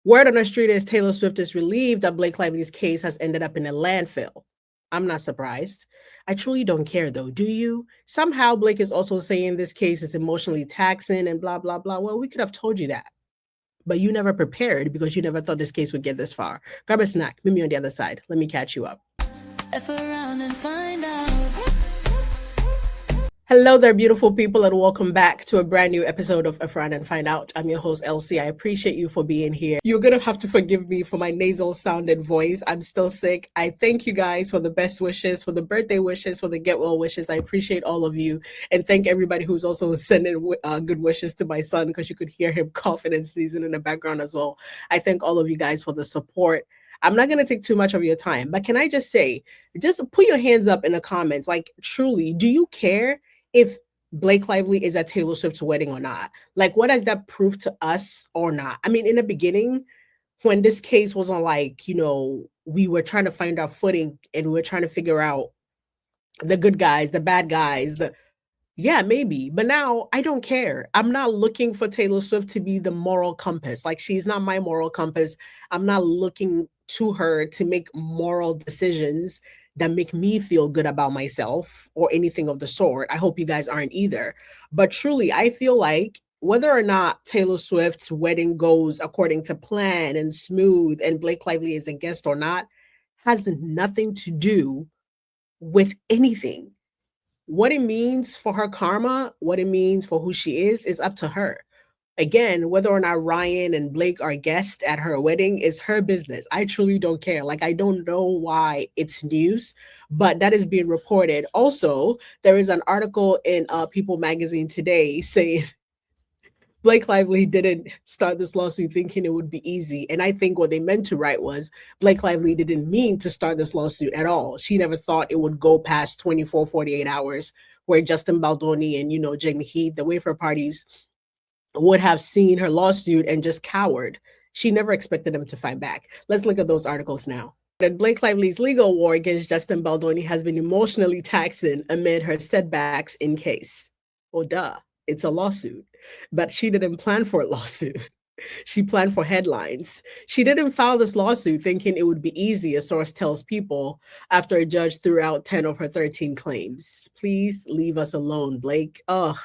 Word on the street is Taylor Swift is relieved that Blake Lively's case has ended up in a landfill. I'm not surprised. I truly don't care though, do you? Somehow Blake is also saying this case is emotionally taxing and blah, blah, blah. Well, we could have told you that, but you never prepared because you never thought this case would get this far. Grab a snack, meet me on the other side. Let me catch you up. F around and find out. Hello there, beautiful people, and welcome back to a brand new episode of F Around and Find Out. I'm your host, Elsie. I appreciate you for being here. You're going to have to forgive me for my nasal sounded voice. I'm still sick. I thank you guys for the best wishes, for the birthday wishes, for the get well wishes. I appreciate all of you. And thank everybody who's also sending good wishes to my son, because you could hear him coughing and sneezing in the background as well. I thank all of you guys for the support. I'm not going to take too much of your time, but can I just say, just put your hands up in the comments. Like, truly, do you care if Blake Lively is at Taylor Swift's wedding or not? Like, what does that prove to us or not? I mean, in the beginning, when this case was on, like, we were trying to find our footing and we were trying to figure out the good guys, the bad guys, yeah, maybe. But now I don't care. I'm not looking for Taylor Swift to be the moral compass. Like, she's not my moral compass. I'm not looking to her to make moral decisions that make me feel good about myself or anything of the sort. I hope you guys aren't either. But truly, I feel like whether or not Taylor Swift's wedding goes according to plan and smooth and Blake Lively is a guest or not has nothing to do with anything. What it means for her karma, what it means for who she is up to her. Again, whether or not Ryan and Blake are guests at her wedding is her business. I truly don't care. Like, I don't know why it's news, but that is being reported. Also, there is an article in People magazine today saying Blake Lively didn't start this lawsuit thinking it would be easy. And I think what they meant to write was Blake Lively didn't mean to start this lawsuit at all. She never thought it would go past 24, 48 hours where Justin Baldoni and, Jamie Heath, the Wayfair parties, would have seen her lawsuit and just cowered. She never expected them to fight back. Let's look at those articles now. That Blake Lively's legal war against Justin Baldoni has been emotionally taxing amid her setbacks in case. Well, duh, it's a lawsuit. But she didn't plan for a lawsuit. She planned for headlines. She didn't file this lawsuit thinking it would be easy, a source tells People, after a judge threw out 10 of her 13 claims. Please leave us alone, Blake. Ugh.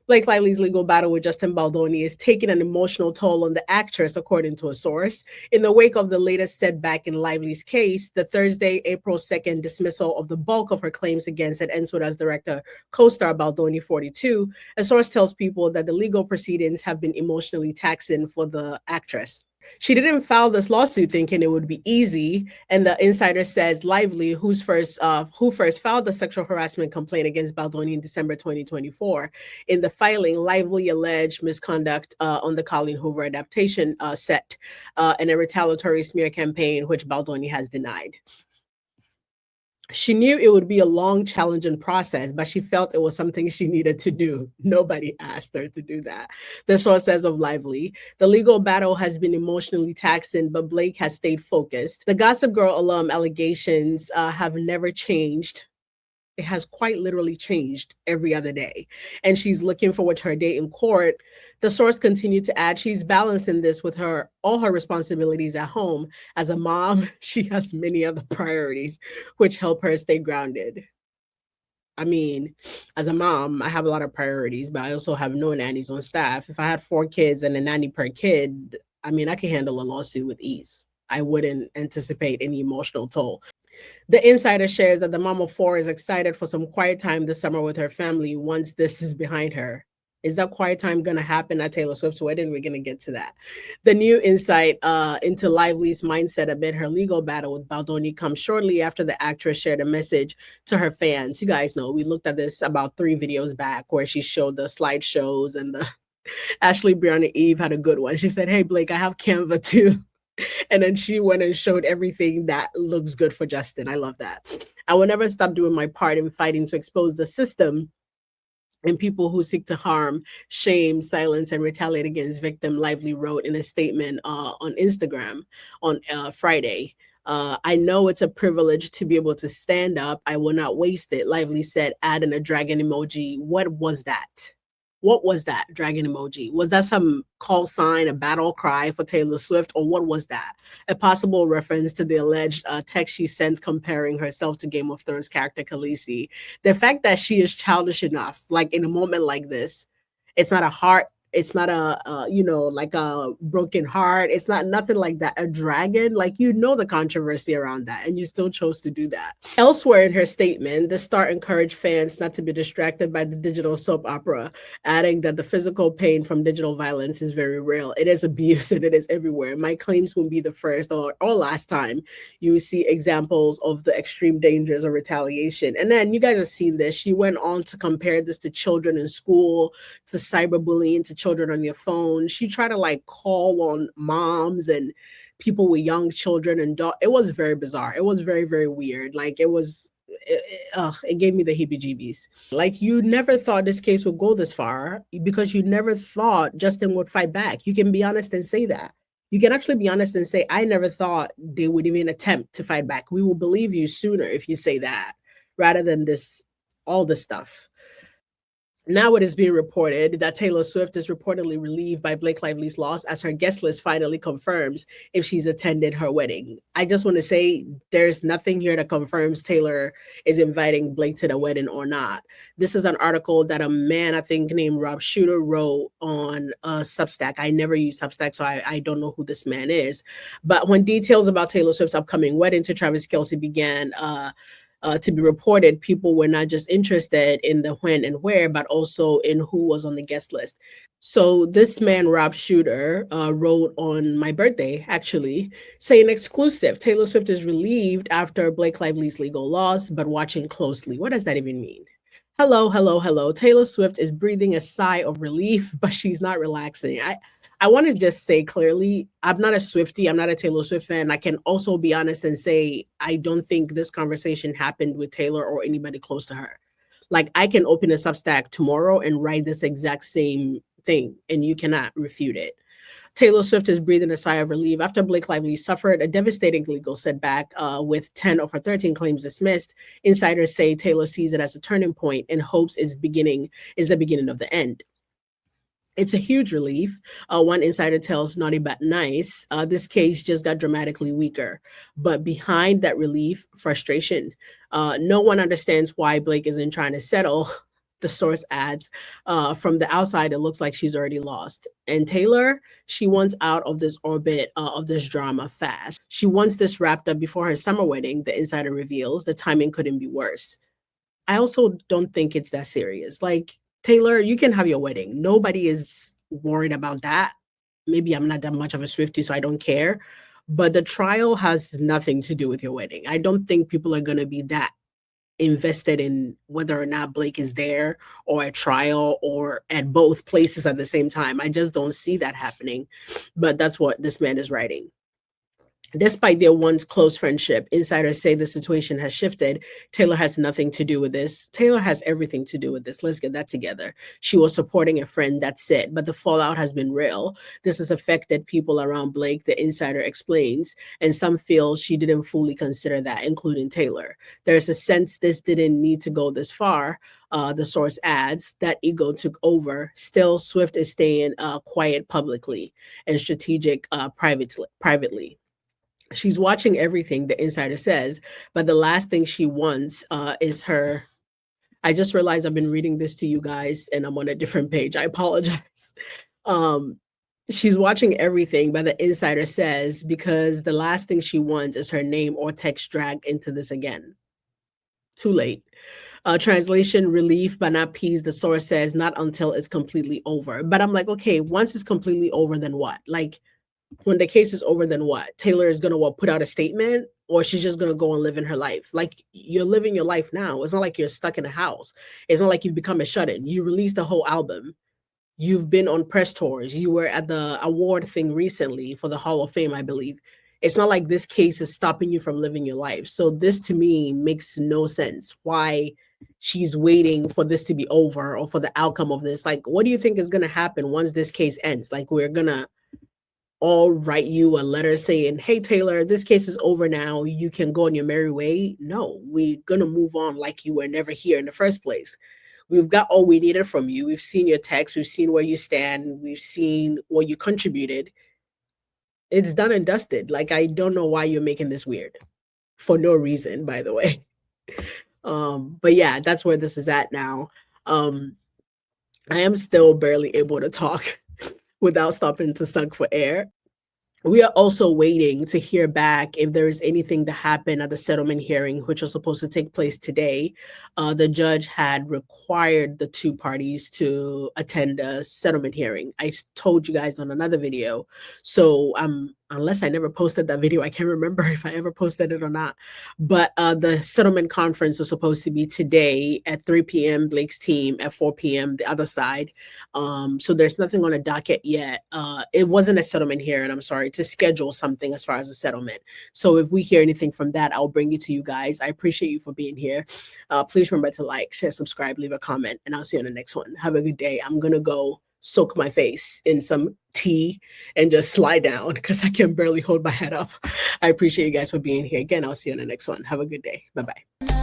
Blake Lively's legal battle with Justin Baldoni is taking an emotional toll on the actress, according to a source. In the wake of the latest setback in Lively's case, the Thursday, April 2nd dismissal of the bulk of her claims against Ed Enswetter's director, co-star Baldoni, 42, a source tells People that the legal proceedings have been emotionally taxing for the actress. She didn't file this lawsuit thinking it would be easy, and the insider says Lively, who first filed the sexual harassment complaint against Baldoni in December 2024. In the filing, Lively alleged misconduct on the Colleen Hoover adaptation set and a retaliatory smear campaign, which Baldoni has denied. She knew it would be a long, challenging process, but she felt it was something she needed to do. Nobody asked her to do that. The source says of Lively, the legal battle has been emotionally taxing, but Blake has stayed focused. The Gossip Girl alum allegations have never changed. It has quite literally changed every other day. And she's looking forward to her day in court. The source continued to add, she's balancing this with all her responsibilities at home. As a mom, she has many other priorities, which help her stay grounded. I mean, as a mom, I have a lot of priorities, but I also have no nannies on staff. If I had 4 kids and a nanny per kid, I mean, I can handle a lawsuit with ease. I wouldn't anticipate any emotional toll. The insider shares that the mom of 4 is excited for some quiet time this summer with her family once this is behind her. Is that quiet time going to happen at Taylor Swift's wedding? We're going to get to that. The new insight into Lively's mindset amid her legal battle with Baldoni comes shortly after the actress shared a message to her fans. You guys know, we looked at this about 3 videos back where she showed the slideshows, and the Ashley, Brianna, Eve had a good one. She said, hey, Blake, I have Canva too. And then she went and showed everything that looks good for Justin. I love that. I will never stop doing my part in fighting to expose the system and people who seek to harm, shame, silence, and retaliate against victim, Lively wrote in a statement on Instagram on Friday. I know it's a privilege to be able to stand up. I will not waste it, Lively said, adding a dragon emoji. What was that? What was that dragon emoji? Was that some call sign, a battle cry for Taylor Swift, or what was that? A possible reference to the alleged text she sent comparing herself to Game of Thrones character Khaleesi. The fact that she is childish enough, like in a moment like this, it's not a heart, it's not like a broken heart, it's not nothing like that. A dragon, like, the controversy around that, and you still chose to do that. Elsewhere in her statement, the star encouraged fans not to be distracted by the digital soap opera, adding that the physical pain from digital violence is very real. It is abuse and it is everywhere. My claims won't be the first or last time you see examples of the extreme dangers of retaliation. And then you guys have seen this. She went on to compare this to children in school, to cyberbullying, to children on your phone. She tried to like call on moms and people with young children, and it was very bizarre. It was very, very weird. Like it gave me the heebie-jeebies. Like, you never thought this case would go this far, because you never thought Justin would fight back. You can be honest and say that. You can actually be honest and say, I never thought they would even attempt to fight back. We will believe you sooner if you say that, rather than all this stuff. Now it is being reported that Taylor Swift is reportedly relieved by Blake Lively's loss, as her guest list finally confirms if she's attended her wedding. I just want to say there's nothing here that confirms Taylor is inviting Blake to the wedding or not. This is an article that a man, I think, named Rob Shooter wrote on Substack. I never use Substack, so I don't know who this man is. But when details about Taylor Swift's upcoming wedding to Travis Kelce began to be reported, people were not just interested in the when and where, but also in who was on the guest list. So this man, Rob Shooter, wrote on my birthday, actually, saying, exclusive, Taylor Swift is relieved after Blake Lively's legal loss, but watching closely. What does that even mean? Hello, hello, hello. Taylor Swift is breathing a sigh of relief, but she's not relaxing. I want to just say clearly, I'm not a Swiftie. I'm not a Taylor Swift fan. I can also be honest and say, I don't think this conversation happened with Taylor or anybody close to her. Like, I can open a Substack tomorrow and write this exact same thing, and you cannot refute it. Taylor Swift is breathing a sigh of relief after Blake Lively suffered a devastating legal setback with 10 of her 13 claims dismissed. Insiders say Taylor sees it as a turning point and hopes is the beginning of the end. It's a huge relief. One insider tells Naughty But Nice, this case just got dramatically weaker. But behind that relief, frustration. No one understands why Blake isn't trying to settle. The source adds, from the outside, it looks like she's already lost. And Taylor, she wants out of this orbit of this drama fast. She wants this wrapped up before her summer wedding, the insider reveals. The timing couldn't be worse. I also don't think it's that serious. Like, Taylor, you can have your wedding. Nobody is worried about that. Maybe I'm not that much of a Swiftie, so I don't care. But the trial has nothing to do with your wedding. I don't think people are going to be that invested in whether or not Blake is there, or at trial, or at both places at the same time. I just don't see that happening. But that's what this man is writing. Despite their once close friendship, insiders say the situation has shifted. Taylor has nothing to do with this. Taylor has everything to do with this. Let's get that together. She was supporting a friend, that's it. But the fallout has been real. This has affected people around Blake, the insider explains, and some feel she didn't fully consider that, including Taylor. There's a sense this didn't need to go this far. The source adds that ego took over. Still, Swift is staying quiet publicly and strategic privately. She's watching everything, the insider says, but the last thing she wants is her. I just realized I've been reading this to you guys and I'm on a different page. I apologize. She's watching everything, but the insider says, because the last thing she wants is her name or text dragged into this again. Too late. Translation, relief but not peace, the source says, not until it's completely over. But I'm like, okay, once it's completely over, then what? Like, when the case is over, then what? Taylor is going to put out a statement, or she's just going to go and live in her life? Like, you're living your life now. It's not like you're stuck in a house. It's not like you've become a shut-in. You released a whole album. You've been on press tours. You were at the award thing recently for the Hall of Fame, I believe. It's not like this case is stopping you from living your life. So this, to me, makes no sense. Why she's waiting for this to be over, or for the outcome of this? Like, what do you think is going to happen once this case ends? Like, we're going to all write you a letter saying, hey, Taylor, this case is over now. You can go on your merry way. No, we're going to move on like you were never here in the first place. we've got all we needed from you. We've seen your text, we've seen where you stand, we've seen what you contributed. It's done and dusted. Like, I don't know why you're making this weird for no reason, by the way. But yeah, that's where this is at now. I am still barely able to talk without stopping to suck for air. We are also waiting to hear back if there is anything that happened at the settlement hearing, which was supposed to take place today. The judge had required the two parties to attend a settlement hearing. I told you guys on another video. So unless I never posted that video, I can't remember if I ever posted it or not. But the settlement conference was supposed to be today at 3 p.m. Blake's team, at 4 p.m. the other side. So there's nothing on the docket yet. It wasn't a settlement hearing, I'm sorry, to schedule something as far as a settlement. So if we hear anything from that, I'll bring it to you guys. I appreciate you for being here. Please remember to like, share, subscribe, leave a comment, and I'll see you on the next one. Have a good day. I'm going to go soak my face in some tea and just lie down because I can barely hold my head up. I appreciate you guys for being here. Again, I'll see you on the next one. Have a good day. Bye-bye.